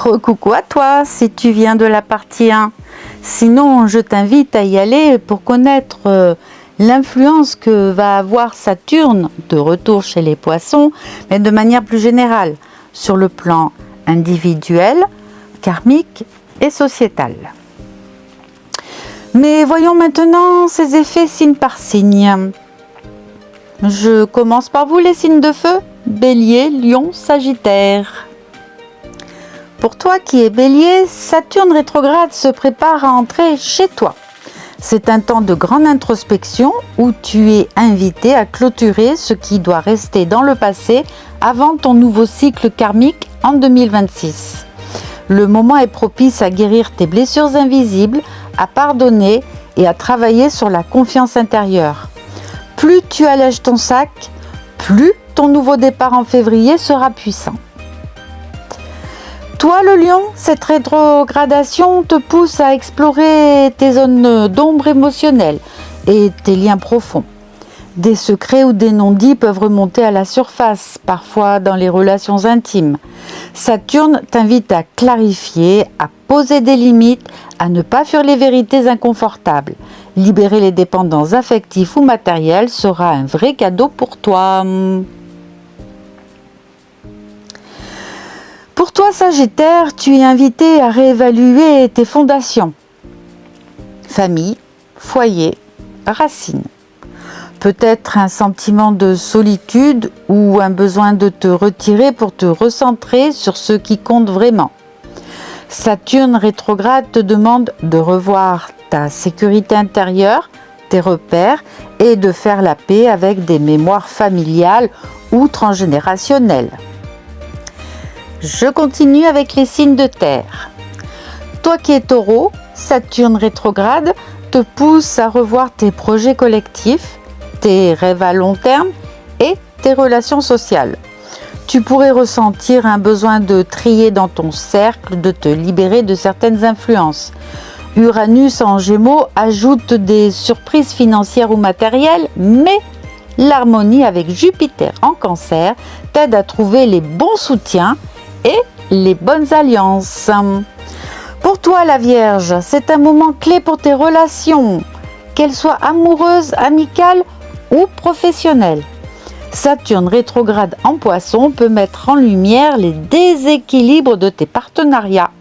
Recoucou à toi si tu viens de la partie 1. Sinon, je t'invite à y aller pour connaître l'influence que va avoir Saturne de retour chez les poissons, mais de manière plus générale, sur le plan individuel, karmique et sociétal. Mais voyons maintenant ces effets signe par signe. Je commence par vous les signes de feu, Bélier, Lion, Sagittaire. Pour toi qui es Bélier, Saturne rétrograde se prépare à entrer chez toi. C'est un temps de grande introspection où tu es invité à clôturer ce qui doit rester dans le passé avant ton nouveau cycle karmique en 2026. Le moment est propice à guérir tes blessures invisibles, à pardonner et à travailler sur la confiance intérieure. Plus tu allèges ton sac, plus ton nouveau départ en février sera puissant. Toi le lion, cette rétrogradation te pousse à explorer tes zones d'ombre émotionnelles et tes liens profonds. Des secrets ou des non-dits peuvent remonter à la surface, parfois dans les relations intimes. Saturne t'invite à clarifier, à poser des limites, à ne pas fuir les vérités inconfortables. Libérer les dépendances affectives ou matérielles sera un vrai cadeau pour toi. Pour toi, Sagittaire, tu es invité à réévaluer tes fondations. Famille, foyer, racines. Peut-être un sentiment de solitude ou un besoin de te retirer pour te recentrer sur ce qui compte vraiment. Saturne rétrograde te demande de revoir ta sécurité intérieure, tes repères et de faire la paix avec des mémoires familiales ou transgénérationnelles. Je continue avec les signes de terre. Toi qui es Taureau, Saturne rétrograde te pousse à revoir tes projets collectifs, tes rêves à long terme et tes relations sociales. Tu pourrais ressentir un besoin de trier dans ton cercle, de te libérer de certaines influences. Uranus en Gémeaux ajoute des surprises financières ou matérielles, mais l'harmonie avec Jupiter en Cancer t'aide à trouver les bons soutiens et les bonnes alliances. Pour toi la Vierge, c'est un moment clé pour tes relations, qu'elles soient amoureuses, amicales ou professionnelles. Saturne rétrograde en Poisson peut mettre en lumière les déséquilibres de tes partenariats.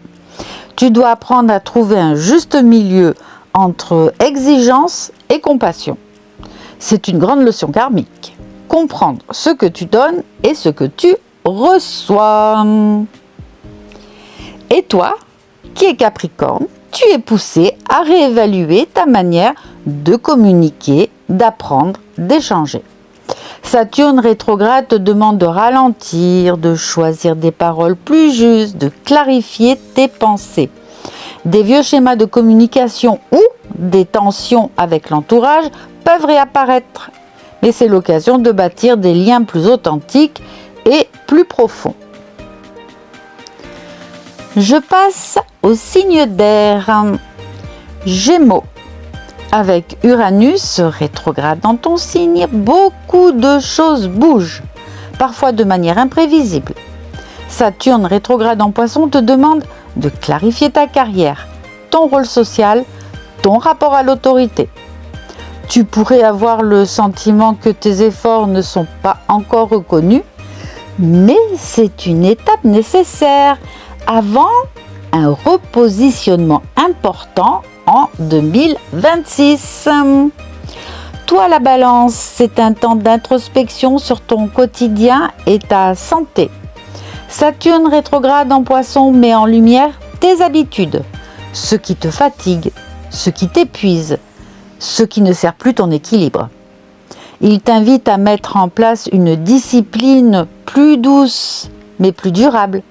Tu dois apprendre à trouver un juste milieu entre exigence et compassion. C'est une grande leçon karmique. Comprendre ce que tu donnes et ce que tu reçois. Et toi, qui es Capricorne, tu es poussé à réévaluer ta manière de communiquer, d'apprendre, d'échanger. Saturne rétrograde te demande de ralentir, de choisir des paroles plus justes, de clarifier tes pensées. Des vieux schémas de communication ou des tensions avec l'entourage peuvent réapparaître, mais c'est l'occasion de bâtir des liens plus authentiques et plus profonds. Je passe au signe d'air. Gémeaux. Avec Uranus rétrograde dans ton signe, beaucoup de choses bougent, parfois de manière imprévisible. Saturne rétrograde en Poisson te demande de clarifier ta carrière, ton rôle social, ton rapport à l'autorité. Tu pourrais avoir le sentiment que tes efforts ne sont pas encore reconnus, mais c'est une étape nécessaire avant un repositionnement important en 2026. Toi la Balance, c'est un temps d'introspection sur ton quotidien et ta santé. Saturne rétrograde en Poisson met en lumière tes habitudes, ce qui te fatigue, ce qui t'épuise, ce qui ne sert plus ton équilibre. Il t'invite à mettre en place une discipline plus douce, mais plus durable.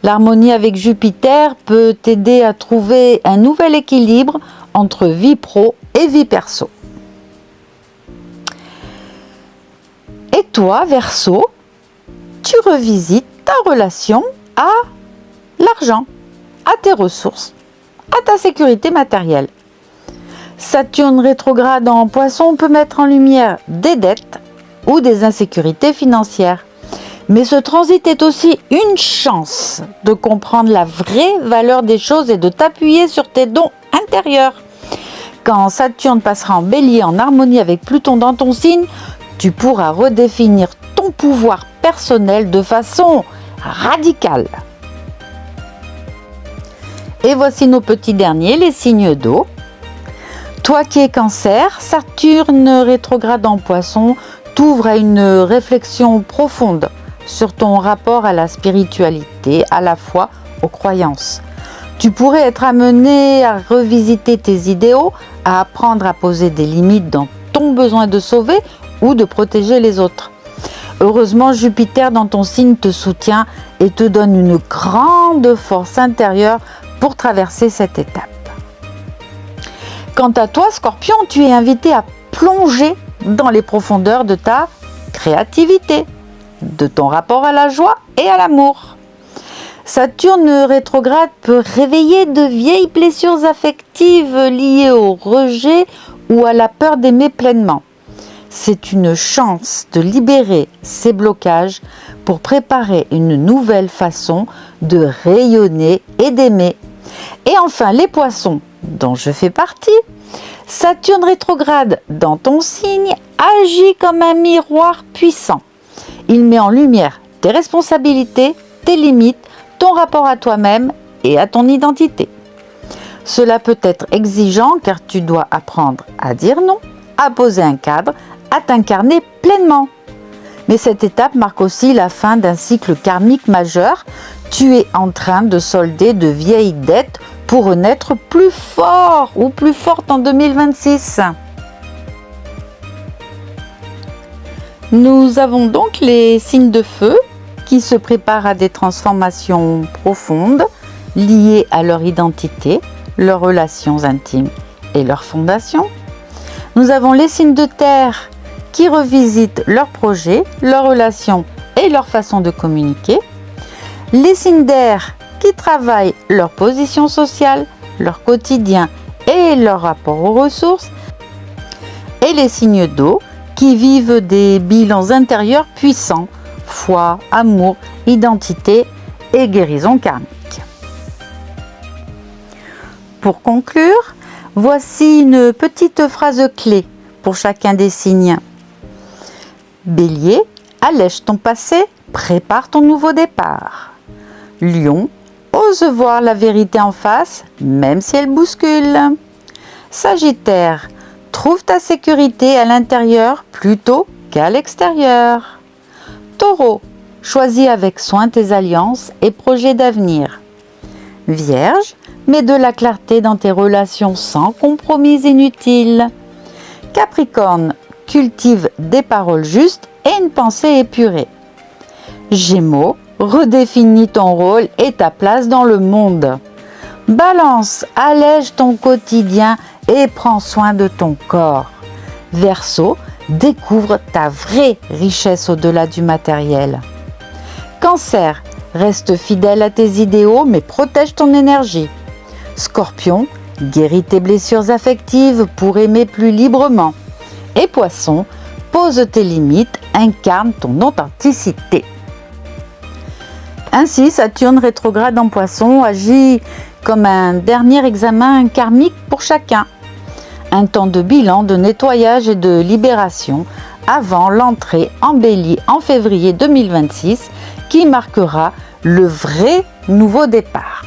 L'harmonie avec Jupiter peut t'aider à trouver un nouvel équilibre entre vie pro et vie perso. Et toi, Verseau, tu revisites ta relation à l'argent, à tes ressources, à ta sécurité matérielle. Saturne rétrograde en Poisson peut mettre en lumière des dettes ou des insécurités financières. Mais ce transit est aussi une chance de comprendre la vraie valeur des choses et de t'appuyer sur tes dons intérieurs. Quand Saturne passera en Bélier en harmonie avec Pluton dans ton signe, tu pourras redéfinir ton pouvoir personnel de façon radicale. Et voici nos petits derniers, les signes d'eau. Toi qui es Cancer, Saturne rétrograde en Poisson t'ouvre à une réflexion profonde sur ton rapport à la spiritualité, à la foi, aux croyances. Tu pourrais être amené à revisiter tes idéaux, à apprendre à poser des limites dans ton besoin de sauver ou de protéger les autres. Heureusement, Jupiter dans ton signe te soutient et te donne une grande force intérieure pour traverser cette étape. Quant à toi, Scorpion, tu es invité à plonger dans les profondeurs de ta créativité, de ton rapport à la joie et à l'amour. Saturne rétrograde peut réveiller de vieilles blessures affectives liées au rejet ou à la peur d'aimer pleinement. C'est une chance de libérer ces blocages pour préparer une nouvelle façon de rayonner et d'aimer. Et enfin, les Poissons, dont je fais partie, Saturne rétrograde dans ton signe agit comme un miroir puissant. Il met en lumière tes responsabilités, tes limites, ton rapport à toi-même et à ton identité. Cela peut être exigeant car tu dois apprendre à dire non, à poser un cadre, à t'incarner pleinement. Mais cette étape marque aussi la fin d'un cycle karmique majeur. Tu es en train de solder de vieilles dettes pour renaître plus fort ou plus forte en 2026. Nous avons donc les signes de feu qui se préparent à des transformations profondes liées à leur identité, leurs relations intimes et leurs fondations. Nous avons les signes de terre qui revisitent leurs projets, leurs relations et leur façon de communiquer. Les signes d'air qui travaillent leur position sociale, leur quotidien et leur rapport aux ressources. Et les signes d'eau qui vivent des bilans intérieurs puissants, foi, amour, identité et guérison karmique. Pour conclure, voici une petite phrase clé pour chacun des signes. Bélier, allège ton passé, prépare ton nouveau départ. Lion, ose voir la vérité en face, même si elle bouscule. Sagittaire, trouve ta sécurité à l'intérieur plutôt qu'à l'extérieur. Taureau, choisis avec soin tes alliances et projets d'avenir. Vierge, mets de la clarté dans tes relations sans compromis inutiles. Capricorne, cultive des paroles justes et une pensée épurée. Gémeaux, redéfinis ton rôle et ta place dans le monde. Balance, allège ton quotidien et prends soin de ton corps. Verseau, découvre ta vraie richesse au-delà du matériel. Cancer, reste fidèle à tes idéaux mais protège ton énergie. Scorpion, guéris tes blessures affectives pour aimer plus librement. Et Poisson, pose tes limites, incarne ton authenticité. Ainsi, Saturne rétrograde en Poisson agit comme un dernier examen karmique pour chacun. Un temps de bilan, de nettoyage et de libération avant l'entrée en Bélier en février 2026 qui marquera le vrai nouveau départ.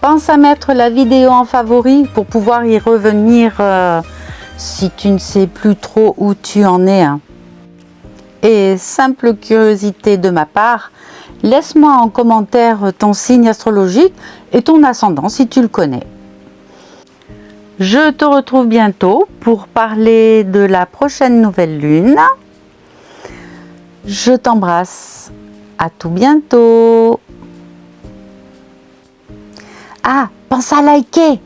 Pense à mettre la vidéo en favori pour pouvoir y revenir si tu ne sais plus trop où tu en es. Et simple curiosité de ma part, laisse-moi en commentaire ton signe astrologique et ton ascendant si tu le connais. Je te retrouve bientôt pour parler de la prochaine nouvelle lune. Je t'embrasse. À tout bientôt. Ah, pense à liker